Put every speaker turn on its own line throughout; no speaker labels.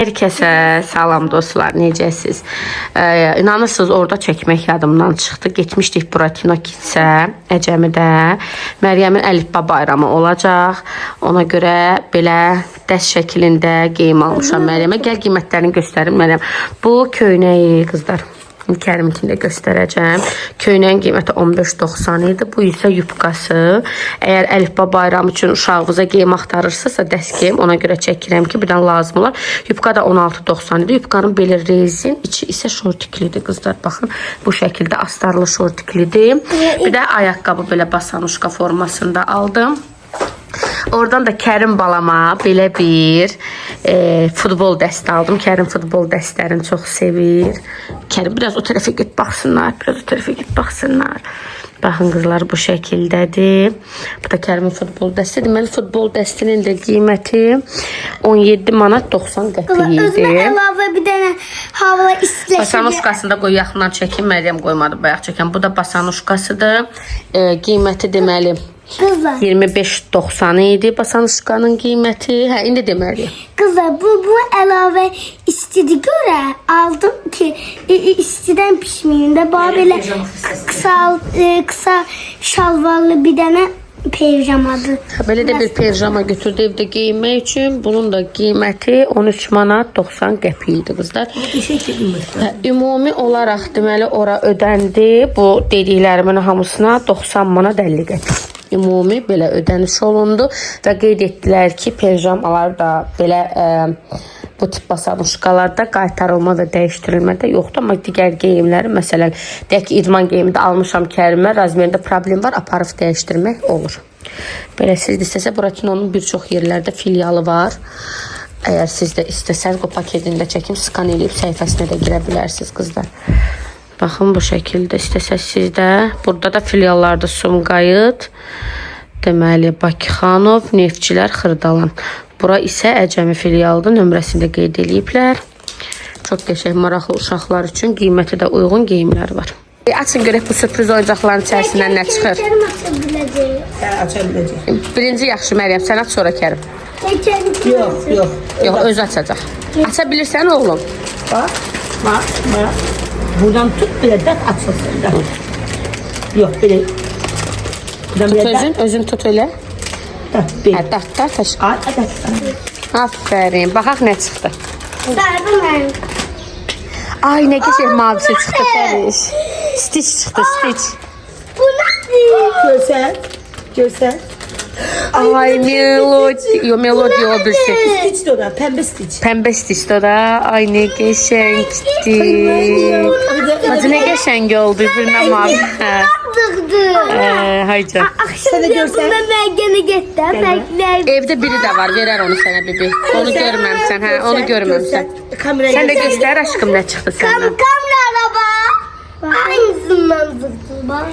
Herkese salam dostlar, necəsiz? İnanırsınız orada çəkmək yadımdan çıxdı. Getmişdik Buratino Kids'ə, Əcəmidə. Məryəmin əlifba bayramı olacaq. Ona görə belə dəst şəklində geyim almışam Məryəmə. Gəl qiymətlərini göstərim Məryəm. Bu köynəyi qızlar. Kərimkini də göstərəcəm. Köynəyin qiyməti 15.90 idi. Bu isə yubqası. Əgər əlifba bayramı üçün uşağınıza geyim axtarırsınızsa dəst geyim. Ona görə çəkirəm ki, birdən lazım olar. Yubqa da 16.90 idi. Yubqanın belə rezin, içi isə şortiklidir qızlar. Baxın, bu şəkildə astarlı şortiklidir. Bir də ayaqqabı belə basanuşka formasında aldım. Oradan da Kərim balama belə bir futbol dəsti aldım. Kərim futbol dəstlərini çox sevir. Kərim biraz o tərəfə get baxsınlar. Biraz o tərəfə get baxsınlar. Baxın qızlar bu şəkildədir. Bu da Kərimin futbol dəsti. Deməli futbol dəstinin də qiyməti 17 manat 90 qəpik idi.
Özümə əlavə bir dənə hava istəşi.
Basanuşkasını da qoy yaxından çəkin. Məryəm qoymadı bayaq çəkən. Bu da basanuşkasıdır. Qiyməti deməli 25.90 idi basanuşkanın qiyməti. Hə, indi deməliyim.
Kızlar bu əlavə istedi görə aldım ki istidən pişməyində. Belə qısa şalvarlı bir dənə pijamadır.
Belə də bir pijama götürdü evdə giyinmək üçün. Bunun da qiyməti 13 manat 90 qəpik idi qızlar. Ümumi olaraq deməli ora ödəndi. Bu dediklərimin hamısına 90 manat 50 qəpik. Ümumi belə ödəniş olundu və qeyd etdilər ki, pijamalar da belə bu tip basanuşkalarda qaytarılma və dəyişdirilmə də yoxdur. Amma digər geyimləri, məsələn, deyək ki, idman geyimi də almışam Kərimə, razmerində problem var, aparıb dəyişdirmək olur. Belə siz də istəsə, Buratinonun bir çox yerlərdə filialı var. Əgər siz də istəsəniz, bu paketini də çəkim, skan eləyib səhifəsinə də girə bilərsiniz qızlar. Baxın bu şəkildə istəsəz sizdə. Burada da filiallarda Sumqayıt, deməli Bakıxanov, Neftçilər, Xırdalan. Bura isə Əcəmi filialıdır. Nömrəsində qeyd eləyiblər. Çox qəşəng, maraqlı uşaqlar üçün qiyməti də uyğun geyimlər var. Açın görək bu sürpriz oyuncaqların içərisindən nə çıxır.
Aça biləcək.
Birinci yaxşı Məryəm, sən aç sonra Kərim. Yox, özü açacaq. Aça bilirsən oğlum.
Bax. Buradan tut belə dət açılsın da. Yox, belə.
Tut özün tut elə. Dart. Aferin. Baxaq nə çıxdı. Ay nə qəşəng mavisi çıxdı Fəriş. Stitch çıxdı, Stitch.
Bu nədir?
Görsən.
Ay melodi o birisi.
Stitch də o da, pəmbə stitch.
Pəmbə Stitch də o da. Ay nə qəşəngdir. Bacı nə qəşəng oldu birinə mavi. Hayca.
Akşam görsən mən yenə getdim.
Evdə biri də var, verər onu sənə bibi. Onu görməmsən, hə, onu görməmsən. Sən də göstər aşkım nə çıxdı səndən.
Kamera araba. Aynısından zıktı bak.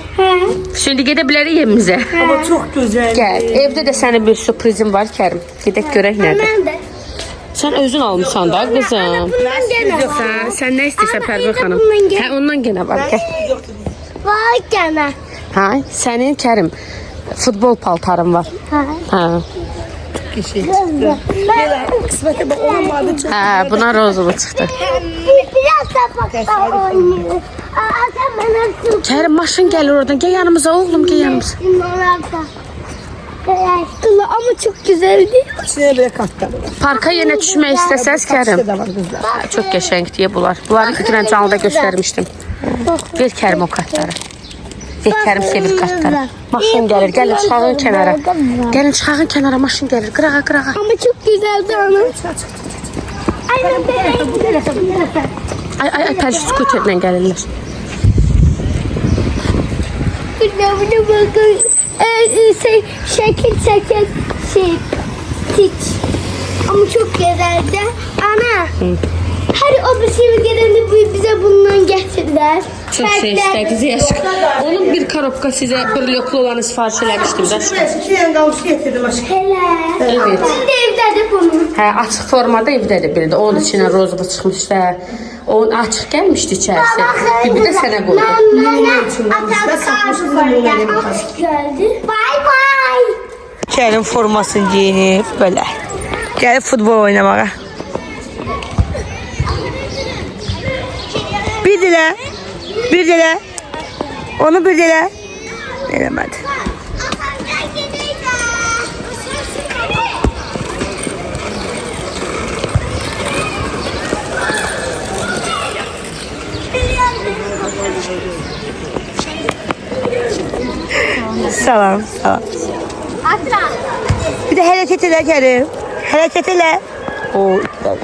Şimdi gedə bilərik evimizə.
Amma çox gözəl.
Gəl, evdə də sənin bir sürprizin var Kərim. Gedək görək nədir.
Mən də.
Sən özün almışsan da qızım.
Bundan gene var.
Sən nə istəyirsən Pərvin xanım? Hə, ondan genə var. Gəl.
Var gene.
Ha, sənin Kərim futbol paltarın var. Hə.
Belə qismətə bax, ona mavi çox.
Hə, buna rozulu çıxdı.
Biraz da bakta oynuyor. Sen bana su.
Kərim maşın gəlir oradan. Gəl yanımıza oğlum, gəl yanımıza.
Ama çok güzeldi.
İçinə belə kartlar var.
Parka yenə düşmək istəsəz Kərim.
Də var qızlar.
Çox qəşəngdir bunlar. Bunları iki canlıda göstərmişdim. Ver Kərim o kartları. Ver Kərim sevir kartları. Maşın gəlir, gəlin çıxağın kənara. Gəlin çıxağın kənara, maşın gəlir. Qırağa.
Ama çok güzeldi ana.
Ay, Pərvin skuterlə gəlirlər.
Buna bakın. Şekil Stitch. Ama çok güzeldi. Ana. Her o bir şey geleni bize bundan getirdiler.
Çok şey istədiniz aşkım. Onun bir korobka sizə brlyoklu olanı sifariş eləmişdim də.
İki qalmış getirdim aşkım.
Hele.
Evet.
Ben de evde bunu.
Hə, açıq formada evdədir biri də. Onun içinə rozva çıxmış da. Onun açıq gəlmişdi içərisi. Bir də sənə qoydu.
Bye bye.
Kərim formasını giyinib belə. Gəlib futbol oynamağa. dile. Bir dile. Onu bir dile. Eləmədi. Salam, salam. Bir de hareket ele Kerim. Hareket ele. Oo, iptal.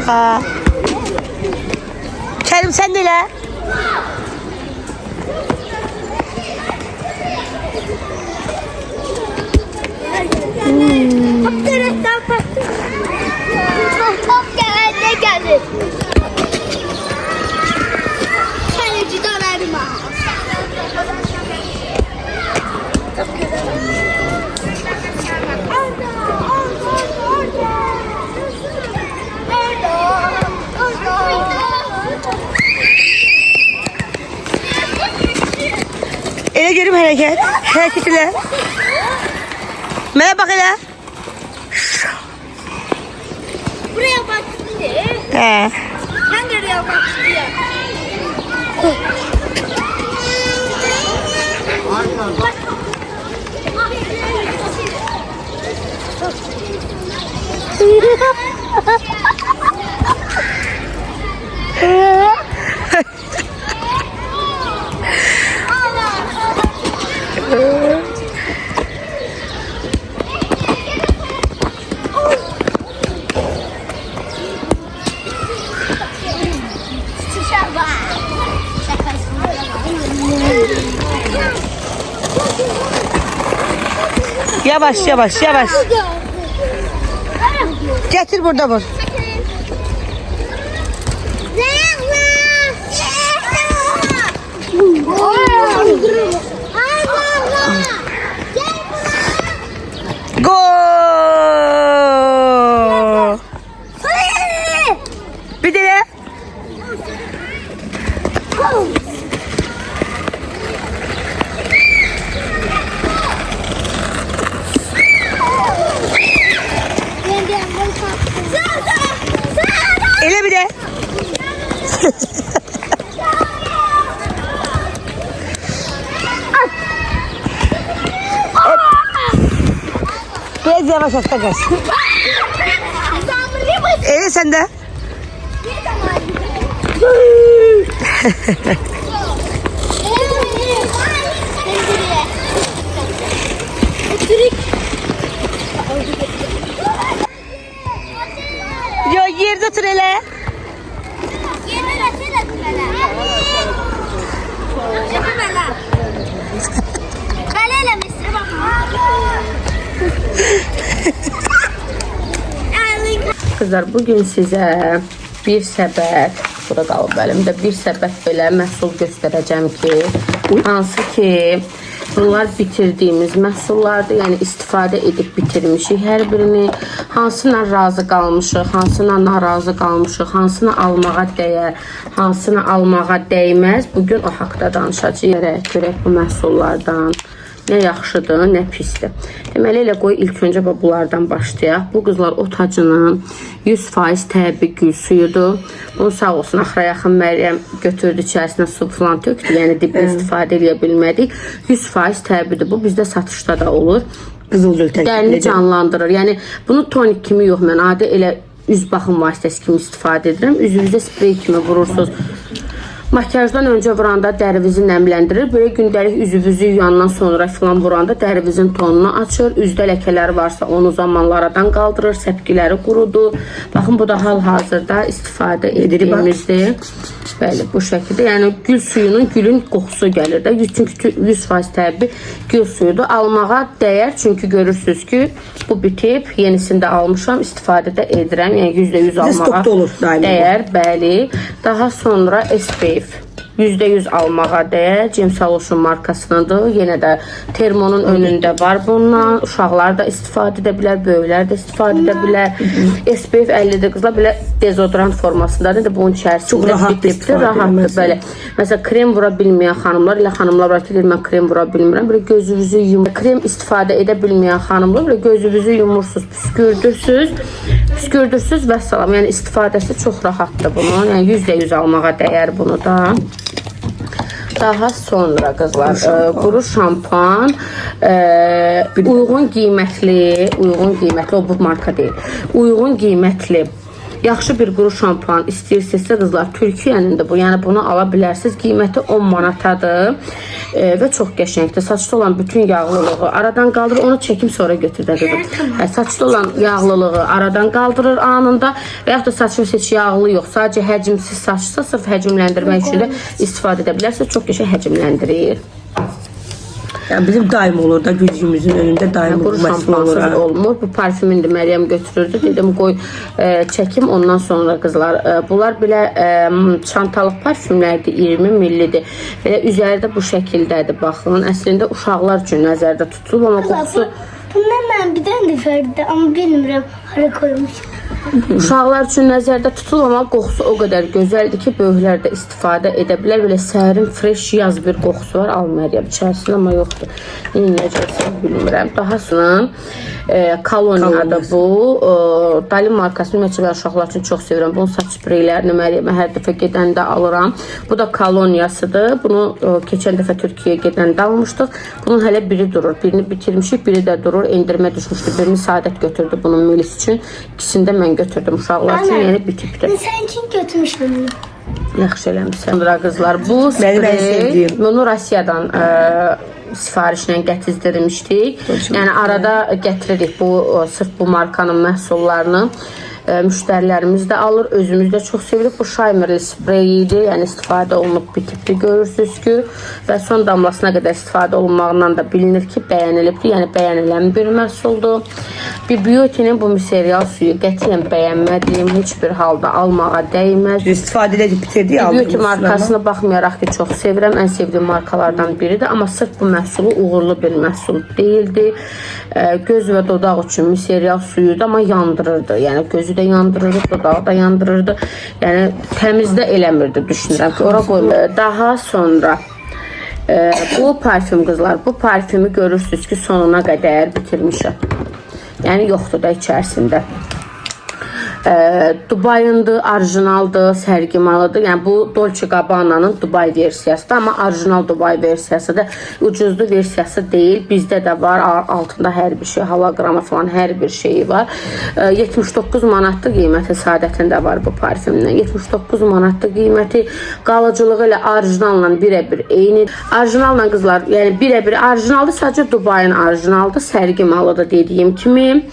Ha. Kerim sen de ele.
Top gelende gelir. Kaleci dönerim ha.
Ele görüm hareket. Hareket ele. Merhaba bak ele.
Buraya bak.
He.
Ben nereye bak?
Yavaş yavaş yavaş. Getir burada vur. Gol. Bir de ele bir de. Biraz yavaş hasta kaç. Ele sende. Yo yerde otur hele.
Kızlar, bugün sizə bir səbət, burada qalıb əlimdə bir səbət belə məhsul göstərəcəm ki, hansı ki, bunlar bitirdiyimiz məhsullardır, yəni istifadə edib bitirmişik hər birini, hansına razı qalmışıq, hansına narazı qalmışıq, hansını almağa dəyər, hansını almağa dəyməz. Bugün o haqda danışacağıq, görək bu məhsullardan nə yaxşıdır, nə pisdir. Deməli, elə qoy ilk öncə bunlardan başlayaq. Bu qızlar ot acının 100% təbii gül suyudur. Bunu sağ olsun axıra yaxın Məryəm götürdü, içərisinə su falan tökdü. Yəni dibə istifadə edə bilmədik. 100% təbiidir. Bu bizdə satışda da olur.
Qızılgül tərkibli.
Dərini canlandırır. Yəni bunu tonik kimi yox, mən adi elə üz baxım vasitəsi kimi istifadə edirəm. Üzünüzə sprey kimi vurursunuz. Makyajdan öncə vuranda dərinizi nəmləndirir. Böyle gündəlik üzünüzü yuyandan sonra falan vuranda dərinizin tonunu açır. Üzdə ləkələr varsa onu zamanlaradan qaldırır. Səpkiləri qurudur. Baxın, bu da hal-hazırda istifadə etdiyimizdir. Bəli, bu şəkildə. Yəni gül suyunun, gülün qoxusu gəlir də. Çünki 100% təbii gül suyudur. Almağa dəyər. Çünki görürsünüz ki, bu bitib. Yenisini də almışam. İstifadə də edirəm. Yəni %100 almağa
olur,
dəyər. Bəli. Daha sonra SPF. %100 almağa dəyər. James Solution markasındadır. Yenə də termonun önündə var bundan. Uşaqlar da istifadə edə bilər, böyüklər də istifadə edə bilər. SPF 50-dir qızlar, belə dezodorant formasındadır. Bunun içərisində
Çox rahatdır istifadə
rahatdır, bəli. Məsələn, krem vura bilməyən xanımlar, elə xanımlar var ki, deyir, mən krem vura bilmirəm. Belə gözünüzü yumur. Krem istifadə edə bilməyən xanımlar, belə gözünüzü yumursunuz, püskürdürsünüz və salam. Yəni istifadəsi çox rahatdır bunun. Yəni %100 almağa dəyər bunu da. Daha sonra qızlar quru şampuan uyğun qiymətli, o bu marka deyil. Uyğun qiymətli yaxşı bir quru şampuan istəyirsinizsə qızlar, Türkiyənin də bu. Yəni bunu ala bilərsiniz. Qiyməti 10 manatadır və çox qəşəngdir. Saçda olan bütün yağlılığı aradan qaldırır. Onu çəkim sonra götürür. Saçda olan yağlılığı aradan qaldırır anında və yaxud da saçınız heç yağlı yox, sadəcə həcmsiz saçsa sırf həcmləndirmək üçün də istifadə edə bilərsiniz. Çox qəşəng həcmləndirir.
Yəni bizim daim olur da, gücümüzün önündə daim
quru şampuansız olmur. Bu parfümündür, Məryəm götürürdü. Dedim qoy çəkim ondan sonra qızlar. Bunlar belə çantalıq parfümlərdir, 20 millidir. Belə üzəridə bu şəkildədir, baxın. Əslində uşaqlar üçün nəzərdə tutulub, amma qoxusu...
Bundan mən bir dənə də fərdə, amma bilmirəm, hara koymuşam.
Uşaqlar üçün nəzərdə tutulub, amma qoxusu o qədər gözəldir ki, böyüklər də istifadə edə bilər. Belə sərin, fresh yaz bir qoxusu var. Al Məryəm içərisində, amma yoxdur. Neyəcəksən bilmirəm. Daha sonra koloniyadır bu. Dali markası ümumiyyətlə uşaqlar üçün çox sevirəm. Bunun saç spreylərini Məryəmə hər dəfə gedəndə alıram. Bu da koloniyasıdır. Bunu keçən dəfə Türkiyəyə gedəndə almışdıq. Bunun hələ biri durur. Birini bitirmişik, biri də durur. Endirmə düşmüşdü. Birini Saadət götürdü bunun Melis üçün. İkisini də mən götürdüm uşaqlar üçün. Yəni bitibdir.
Sən üçün götürmüşdün bunu.
Yaxşı eləmişsən. Qızlar, bu sprey bunu Rusiyadan sifarişlə gətizdirmişdik. Yəni arada gətiririk bu sırf bu markanın məhsullarını. Müştərilərimiz də alır, özümüz də çox sevirik. Bu Şaymerli spreyi idi, yəni istifadə olunub bitibdir, görürsünüz ki, və son damlasına qədər istifadə olunmağından da bilinir ki, bəyənilibdir, yəni bəyənilən bir məhsuldur. Beauty'nin bu miserial suyu qətiyyən bəyənmədim, heç bir halda almağa dəyməz.
İstifadə edib bitirdik,
Beauty markasına baxmayaraq ki, çox sevirəm, ən sevdiyim markalardan biridir, amma sırf bu məhsulu uğurlu bir məhsul deyildi. Göz və dodaq üçün miserial suyudur, amma yandırırdı, yəni gözü də yandırırdı, dodağı da yandırırdı. Yəni təmizdə eləmirdi, düşünürəm ki, ora qoyulur. Daha sonra bu parfüm qızlar, bu parfümü görürsünüz ki, sonuna qədər bitirmişəm. Yəni yoxdur da içərisində. Dubayındır, orijinaldır, sərgimalıdır. Yəni bu Dolce Gabbana'nın Dubay versiyasıdır, amma orijinal Dubay versiyasıdır. Ucuzlu versiyası deyil. Bizdə də var, altında hər bir şey, holograma falan hər bir şeyi var. 79 manatlı qiyməti Saadətin də var bu parfümdən. 79 manatlı qiyməti, qalıcılığı ilə orijinalla birə-bir eyni. Orijinalla qızlar, yəni birə-bir orijinaldır, sadəcə Dubayın orijinaldır, sərgimalıdır dediyim kimi.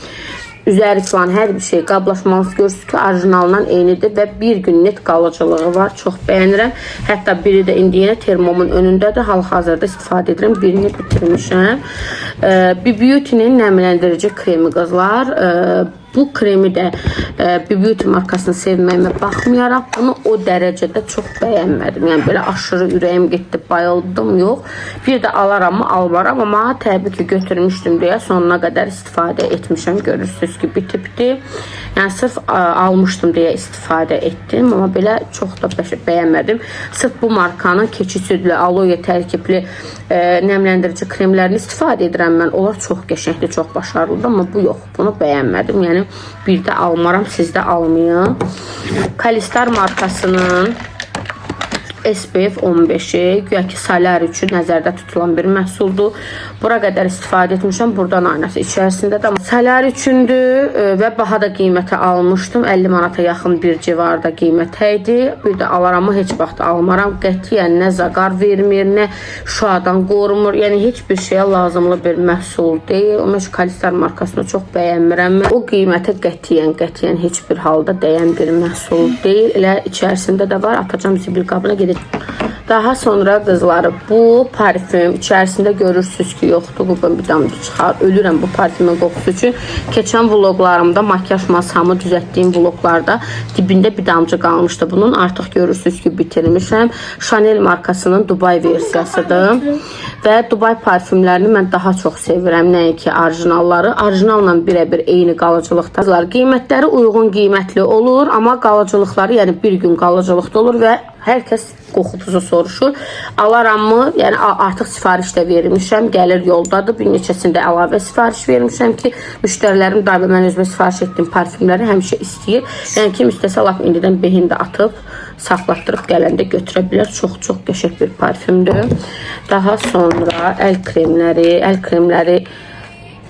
Üzəri falan hər bir şey qablaşmanız görürsünüz ki, orijinalından eynidir və bir gün net qalıcılığı var. Çox bəyənirəm. Hətta biri də indi yenə termomun önündədir. Hal-hazırda istifadə edirəm. Birini bitirmişəm. Beauty'nin nəmləndirici kremi qızlar. Bu kremi də Beauty markasını sevməyimə baxmayaraq bunu o dərəcədə çox bəyənmədim. Yəni belə aşırı ürəyim getdi, bayıldım, yox. Bir də alaram mı, almaram, amma təbii ki götürmüşdüm deyə sonuna qədər istifadə etmişəm. Görürsünüz ki, bitibdi. Yəni sırf almışdım deyə istifadə etdim, amma belə çox da bəyənmədim. Sırf bu markanın keçi südlü, aloe tərkibli nəmləndirici kremlərini istifadə edirəm mən. Onlar çox qəşəngdir, çox başarılıdır, amma bu yox. Bunu bəyənmədim. Yəni bir də almaram, siz də almayın. Kalistar markasının SPF 15-i, güya ki salar üçün nəzərdə tutulan bir məhsuldur. Bura qədər istifadə etmişəm. Buradan aynası içərisində də salar üçündür və baha da qiymətə almışdım. 50 manata yaxın bir civarda qiymətə idi. Bir də alaramı heç vaxt almaram. Qətiyyən nə zaqar vermir, nə şuadan qorumur. Yəni heç bir şeyə lazımlı bir məhsul deyil. O məşə Kalistar markasını çox bəyənmirəm. O qiymətə qətiyyən heç bir halda dəyən bir məhsul deyil. Elə içərisində də var. Atacağım zibil qabına gedəcəm. Daha sonra qızları bu parfüm içərisində görürsünüz ki, yoxdur. Bu bir damcı çıxar. Ölürəm bu parfümün qoxusu üçün. Keçən vloqlarımda, makyaj masamı düzəltdiyim vloqlarda dibində bir damcı qalmışdı. Bunun artıq görürsünüz ki, bitirmişəm. Chanel markasının Dubai versiyasıdır. Və Dubai parfümlərini mən daha çox sevirəm. Nəinki orijinalları. Orijinalla birə-bir eyni qalıcılıqda. Qiymətləri uyğun qiymətli olur, amma qalıcılıqları, yəni bir gün qalıcılıqda olur və hər kəs qoxupuzu soruşur. Alaramı? Yəni artıq sifariş də vermişəm. Gəlir yoldadır. Bir neçəsində əlavə sifariş vermişəm ki, müştərilərim daimi mən özümə sifariş etdiyim parfümləri həmişə istəyir. Yəni kim istəsə lap indidən behin də atıb, saxlatdırıb gələndə götürə bilər. Çox qəşəng bir parfümdür. Daha sonra əl kremləri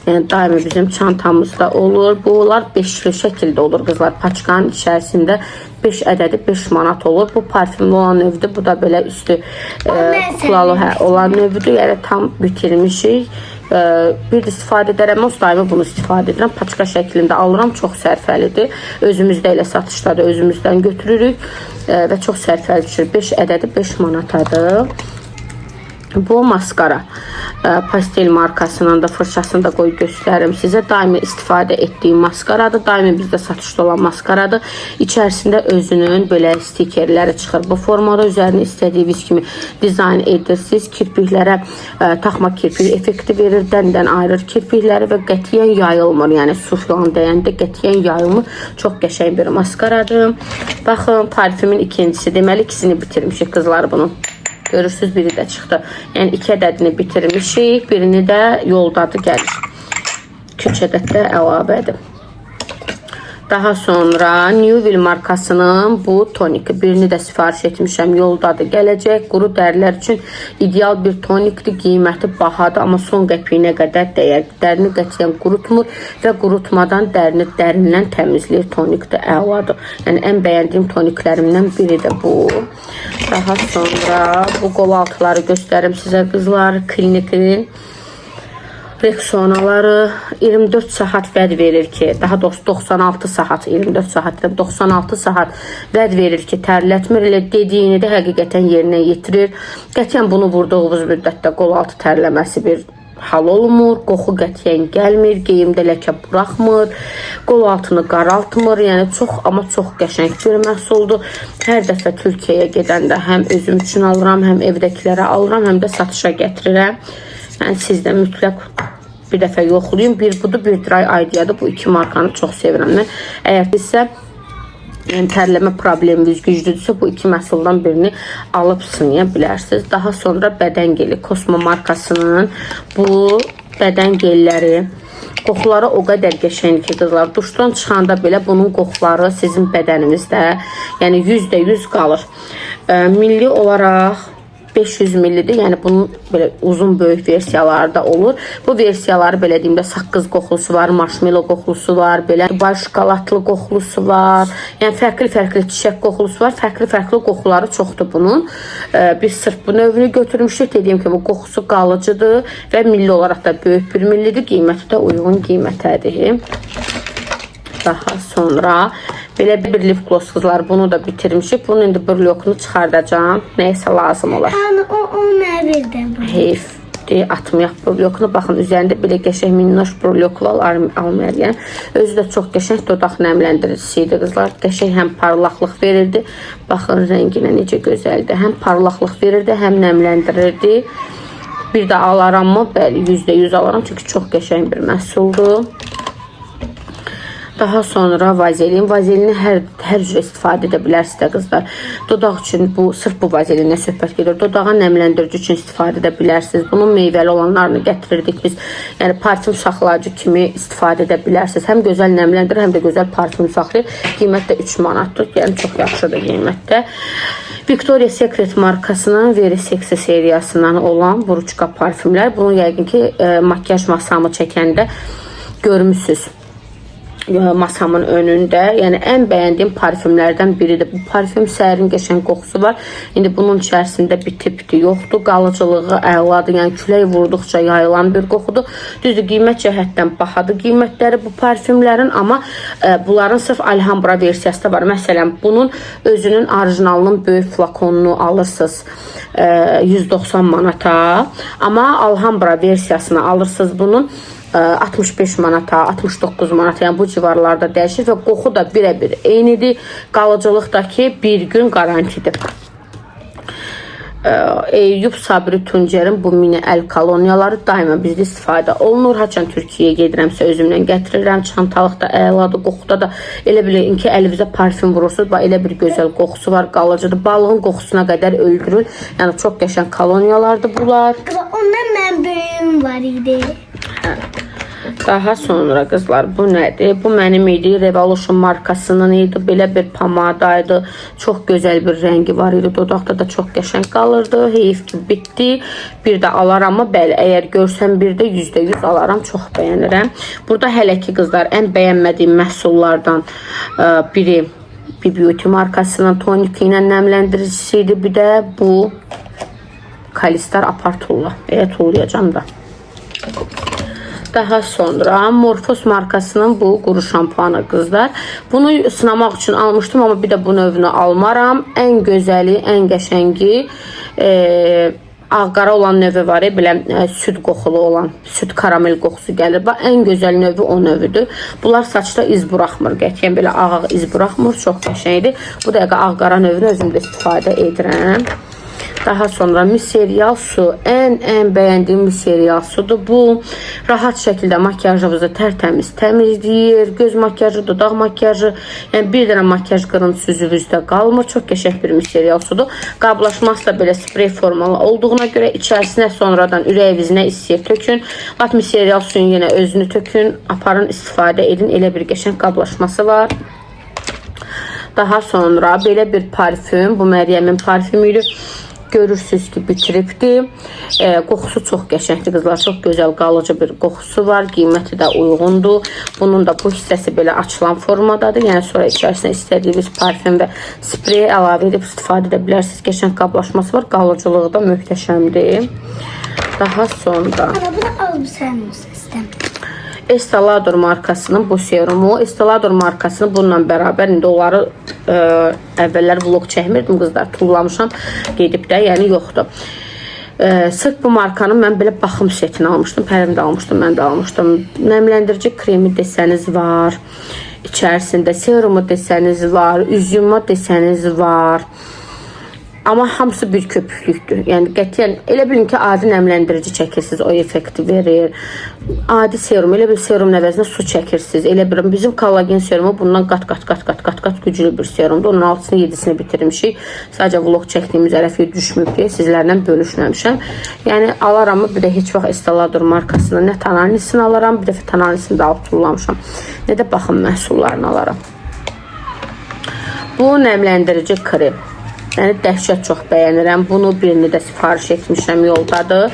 yəni daimi bizim çantamızda olur. Bunlar 5'li şəkildə olur qızlar. Paçkanın içərisində 5 ədədi 5 manat olur. Bu parfümlü olan növdür. Bu da belə üstü kuklalı olan növdür. Yəni tam bitirmişik. Bir də istifadə edərəm. O daimi bunu istifadə edirəm. Paçka şəklində alıram. Çox sərfəlidir. Özümüzdə elə satışdadır. Özümüzdən götürürük. Və çox sərfəli düşür. 5 ədədi 5 manatadır. Bu maskara. Pastel markasının da fırçasını da qoy göstərim sizə. Daimi istifadə etdiyim maskaradır. Daimi bizdə satışda olan maskaradır. İçərisində özünün belə stikerləri çıxır. Bu formada üzərini istədiyiniz kimi dizayn edirsiniz. Kirpiklərə taxma kirpik effekti verir. Dəndən ayırır kirpikləri və qətiyyən yayılmır. Yəni su filan dəyəndə qətiyyən yayılmır. Çox qəşəng bir maskaradır. Baxın, parfümün ikincisi. Deməli ikisini bitirmişik qızlar bunun. Görürsünüz, biri də çıxdı. Yəni 2 ədədini bitirmişik. Birini də yoldadır, gəlir. 3 ədəd də əlavədir. Daha sonra Newville markasının bu toniki. Birini də sifariş etmişəm. Yoldadır, gələcək. Quru dərilər üçün ideal bir tonikdir. Qiyməti bahadır, amma son qəpiyinə qədər dəyər. Dərini qətiyyən qurutmur və qurutmadan dərini dərindən təmizləyir. Tonikdir, əladır. Yəni ən bəyəndiyim toniklərimdən biri də bu. Daha sonra bu qol altıları göstərim sizə qızlar. Klinikin Rexonaları 24 saat vəd verir ki, daha doğrusu 96 saat, 24 saat, 96 saat vəd verir ki, tərlətmir, elə dediyini də həqiqətən yerinə yetirir. Qətiyyən bunu vurduğumuz müddətdə qol altı tərləməsi bir hal olmur, qoxu qətiyyən gəlmir, geyimdə ləkə buraxmır, qol altını qaraltmır, yəni amma çox qəşəng bir məhsuldur. Hər dəfə Türkiyəyə gedəndə həm özüm üçün alıram, həm evdəkilərə alıram, həm də satışa gətirirəm. Yəni siz də mütləq bir dəfə yoxlayın. Bir budur, bir dry ideadır. Bu iki markanı çox sevirəm mən. Əgər sizsə tərləmə probleminiz güclüdürsə, bu iki məhsuldan birini alıb sınaya bilərsiniz. Daha sonra bədən geli. Cosmo markasının bu bədən gelləri. Qoxuları o qədər qəşəngdir ki, qızlar. Duşdan çıxanda belə bunun qoxuları sizin bədəninizdə, yəni %100 qalır. Milli olaraq 500 millidir. Yəni bunun belə uzun böyük versiyaları da olur. Bu versiyaları belə deyim də saqqız qoxulusu var, marshmallow qoxulusu var, belə Dubai şokoladlı qoxulusu var. Yəni fərqli çiçək qoxulusu var. Fərqli qoxuları çoxdur bunun. Biz sırf bu növünü götürmüşük. Dediyim ki, bu qoxusu qalıcıdır və milli olaraq da böyük bir millidir. Qiyməti də uyğun qiymətədir. Daha sonra belə bir lip gloss qızlar, bunu da bitirmişik. Bunun indi brlyokunu çıxardacağım. Nəysə lazım olar.
O nə bildi bu?
Heyfdir, atmayaq brlyokunu. Baxın, üzərində belə qəşəng minnoş bryoklu almayaq. Özü də çox qəşəng dodaq nəmləndiricisi idi qızlar. Qəşəng həm parlaqlıq verirdi. Baxın, rənginə necə gözəldir. Həm parlaqlıq verirdi, həm nəmləndirirdi. Bir də alaram mı? Bəli, %100 alaram. Çünki çox qəşəng bir məhsuldur. Daha sonra vazelin. Vazelini hər cür istifadə edə bilərsiniz də qızlar. Dodaq üçün sırf bu vazelinə söhbət gedir. Dodağa nəmləndirici üçün istifadə edə bilərsiniz. Bunun meyvəli olanlarını gətirirdik biz. Yəni parfüm saxlayıcı kimi istifadə edə bilərsiniz. Həm gözəl nəmləndirir, həm də gözəl parfüm saxlayır. Qiymət də 3 manatdır. Yəni çox yaxşıdır qiymətdə. Victoria's Secret markasının Very Sexy seriyasından olan buruçka parfümlər. Bunu yəqin ki makyaj masamı çəkəndə görmüşsünüz. masamın önündə. Yəni ən bəyəndiyim parfümlərdən biridir. Bu parfüm sərin qəşəng qoxusu var. İndi bunun içərisində bitib yoxdur. Qalıcılığı əladır. Yəni külək vurduqca yayılan bir qoxudur. Düzdür, qiymət cəhətdən bahadır qiymətləri bu parfümlərin, amma bunların sırf Alhambra versiyası da var. Məsələn, bunun özünün orijinalının böyük flakonunu alırsınız 190 manata, amma Alhambra versiyasını alırsınız bunun 65 manata, 69 manata, yəni bu civarlarda dəyişir və qoxu da birə-bir eynidir. Qalıcılıqdakı bir gün garantidir. Eyüp Sabri Tuncer'in bu mini əl koloniyaları daima bizdə istifadə olunur. Haçan Türkiyəyə gedirəmsə özümlə gətirirəm. Çantalıqda əladır, qoxuda da elə bilin ki, əlinizə parfüm vurursunuz. Bax, elə bir gözəl qoxusu var, qalıcıdır. Balığın qoxusuna qədər öldürür. Yəni çox qəşəng koloniyalardır bunlar.
Ondan mən böyüyüm var idi.
Daha sonra qızlar, bu nədir? Bu mənim idi. Revolution markasının idi. Belə bir pamadaydı. Çox gözəl bir rəngi var idi. Dodaqda da çox qəşəng qalırdı. Heyif ki, bitdi. Bir də alaram, amma bəli, əgər görsəm bir də %100 alaram. Çox bəyənirəm. Burada hələ ki qızlar, ən bəyənmədiyim məhsullardan biri Beauty markasının tonik ilə nəmləndiricisi idi. Bir də bu Kalistar Apartulla. Tullayacağım da. Daha sonra Morphos markasının bu quru şampuanı qızlar. Bunu sınamaq üçün almışdım, amma bir də bu növünü almaram. Ən gözəli, ən qəşəngi ağqara olan növü var. Belə süd qoxulu olan, süd karamel qoxusu gəlir. Bax, ən gözəl növü o növüdür. Bunlar saçda iz buraxmır. Qətiyyən belə ağ iz buraxmır. Çox qəşəngdir. Bu dəqiqə ağqara növünü özümdə istifadə edirəm. Daha sonra miserial su. Ən bəyəndiyim miserial sudur. Bu rahat şəkildə makyajınızı tərtəmiz təmizləyir. Göz makyajı, dodaq makyajı. Yəni bir dənə makyaj qırıntısı üzünüzdə qalmır. Çox qəşəng bir miserial sudur. Qablaşması da belə sprey formalı olduğuna görə içərisinə sonradan ürəyinizə istəyir tökün. Lat miserial suyun yenə özünü tökün. Aparın, istifadə edin. Elə bir qəşəng qablaşması var. Daha sonra belə bir parfüm. Bu Məryəmin parfümüydü. Görürsünüz ki, bitiribdir. Qoxusu çox qəşəngdir qızlar. Çox gözəl qalıcı bir qoxusu var. Qiyməti də uyğundur. Bunun da bu hissəsi belə açılan formadadır. Yəni sonra içərisinə istədiyiniz parfüm və sprey əlavə edib istifadə edə bilərsiniz. Qəşəng qablaşması var. Qalıcılığı da möhtəşəmdir. Daha sonra
Bu da almışam sistem.
Estalador markasının bu serumu. Estalador markasını bununla bərabər indi onları əvvəllər vlog çəkmirdim qızlar, tullamışam, gedib də, yəni yoxdur. Sırf bu markanın mən belə baxım setini almışdım, Pərim də almışdım, mən də almışdım. Nəmləndirici kremi desəniz var, içərisində serumu desəniz var, üz yuma desəniz var. Amma hamısı bir köpüklükdür. Yəni qətiyyən elə bilin ki, adi nəmləndirici çəkirsiniz, o effekti verir. Adi serum, elə bir serum əvəzinə su çəkirsiniz. Elə bir bizim kollagen serumu bundan qat güclü bir serumdur. Onun 6-sını 7-sini bitirmişik. Sadəcə vlog çəkdiyimiz ərəfiyə düşmüb deyə sizlərlə bölüşməmişəm. Yəni alaram, bir də heç vaxt Estalador markasının nə tanalisini alaram, bir dəfə tanalisini də alıb tullamışam. Nə də baxım məhsullarını alaram. Bu nəmləndirici krem. Yəni dəhşət çox bəyənirəm. Bunu birini də sifariş etmişəm, yoldadır.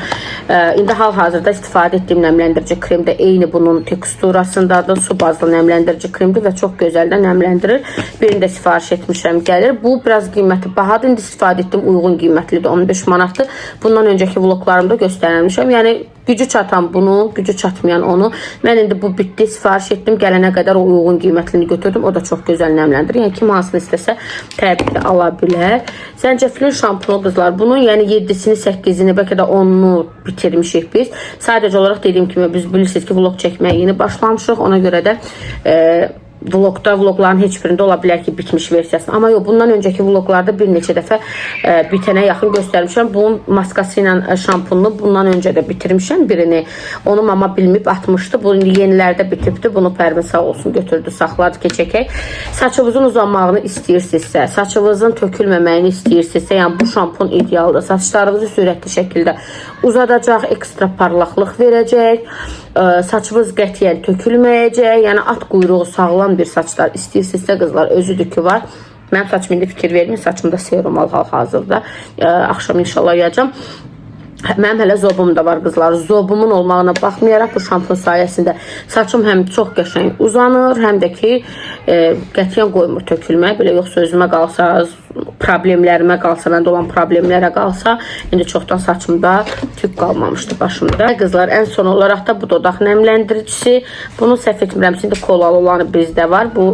İndi hal-hazırda istifadə etdiyim nəmləndirici krem də eyni bunun teksturasındadır. Su bazlı nəmləndirici kremdir və çox gözəl də nəmləndirir. Birini də sifariş etmişəm, gəlir. Bu biraz qiyməti bahadır. İndi istifadə etdiyim uyğun qiymətlidir, 15 manatdır. Bundan öncəki vloglarımda göstərmişəm. Yəni gücü çatan bunu, gücü çatmayan onu. Mən indi bu bitdi, sifariş etdim. Gələnə qədər o uyğun qiymətlini götürdüm. O da çox gözəl nəmləndirir. Yəni kim hansını istəsə təbii ki, ala bilər. Zəncəfilin şampunu qızlar. Bunun yəni 7-sini, 8-ini, bəlkə də 10-unu bitirmişik biz. Sadəcə olaraq dediyim kimi biz bilirsiniz ki, vlog çəkməyə yeni başlamışıq. Ona görə də vlogların heç birində ola bilər ki, bitmiş versiyasını. Amma yox, bundan öncəki vloglarda bir neçə dəfə bitənə yaxın göstərmişəm. Bunun maskası ilə şampununu bundan öncə də bitirmişəm birini. Onu mama bilməyib atmışdı. Bu yenilərdə bitibdi. Bunu Pərvin sağ olsun götürdü, saxladı ki, çəkək. Saçınızın uzanmağını istəyirsinizsə, saçınızın tökülməməyini istəyirsinizsə, yəni bu şampun idealdır. Saçlarınızı sürətli şəkildə uzadacaq, ekstra parlaqlıq verəcək. Saçınız qətiyyən tökülməyəcək. Yəni at quyruğu sağlam bir saçlar istəyirsinizsə qızlar, özüdür ki var. Mənim saçım indi fikir vermir. Saçımda serum al hal-hazırda. Axşam inşallah yayacağım. Mənim hələ zobum da var qızlar. Zobumun olmağına baxmayaraq bu şampun sayəsində saçım həm çox qəşəng uzanır, həm də ki qətiyyən qoymur tökülməyə. Belə yoxsa özümə qalsa, problemlərimə qalsa, məndə olan problemlərə qalsa, indi çoxdan saçımda tük qalmamışdı başımda. Qızlar, ən son olaraq da bu dodaq nəmləndiricisi. Bunu səhv etmirəmsə, indi kolalı olanı bizdə var. Bu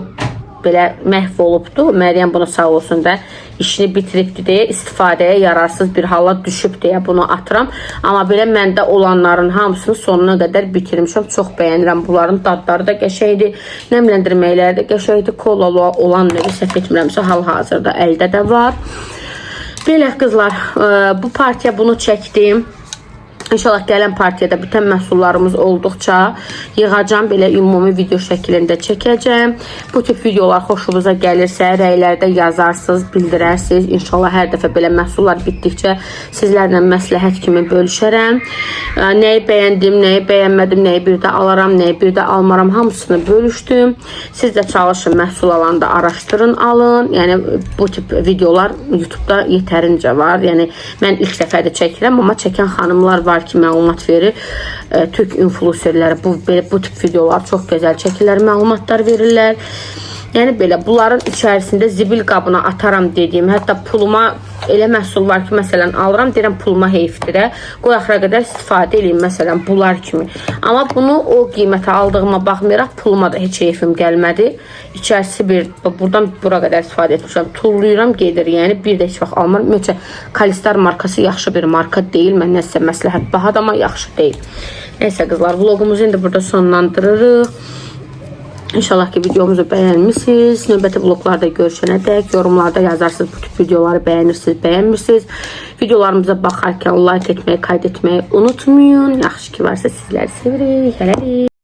belə məhv olubdu. Məryəm bunu sağ olsun da işini bitiribdi deyə, istifadəyə yararsız bir hala düşüb deyə bunu atıram. Amma belə məndə olanların hamısını sonuna qədər bitirmişəm. Çox bəyənirəm. Bunların dadları da qəşəngdir. Nəmləndirməkləri də qəşəngdir. Kolalı olan növü səhv etmirəmsə hal-hazırda əldə də var. Belə qızlar, bu partiya bunu çəkdim. İnşallah gələn partiyada bütün məhsullarımız olduqca yığacam, belə ümumi video şəklində çəkəcəm. Bu tip videolar xoşunuza gəlirsə, rəylərdə yazarsınız, bildirərsiniz. İnşallah hər dəfə belə məhsullar bitdikcə sizlərlə məsləhət kimi bölüşərəm. Nəyi bəyəndim, nəyi bəyənmədim, nəyi bir də alaram, nəyi bir də almaram, hamısını bölüşdüm. Siz də çalışın, məhsul alanda araşdırın, alın. Yəni bu tip videolar YouTube'da yetərincə var. Yəni mən ilk dəfədə çəkirəm, amma çəkən xanımlar var ki, məlumat verir. Türk influencerləri bu tip videolar çox gözəl çəkirlər, məlumatlar verirlər. Yəni belə bunların içərisində zibil qabına ataram dediyim, hətta puluma elə məhsul var ki, məsələn alıram, deyirəm puluma heyfdir, qoy axıra qədər istifadə edeyim, məsələn bunlar kimi. Amma bunu o qiymətə aldığıma baxmayaraq puluma da heç heyfim gəlmədi. İçərisi bir, buradan bura qədər istifadə etmişəm, tulluyuram gedir, yəni bir də heç vaxt almıram. Ümumiyyətlə Kalistar markası yaxşı bir marka deyil, mən nəsə məsləhət bahadır, amma yaxşı deyil. Nəysə qızlar, vlogumuzu indi burada sonlandırırıq. İnşallah ki videomuzu bəyənmişsiniz. Növbəti vloglarda görüşənə dək yorumlarda yazarsınız bu tip videoları bəyənirsiniz, bəyənmirsiniz. Videolarımıza baxarkən like etməyi, kaydetməyi unutmayın. Yaxşı ki varsa sizləri sevirik. Hələlik.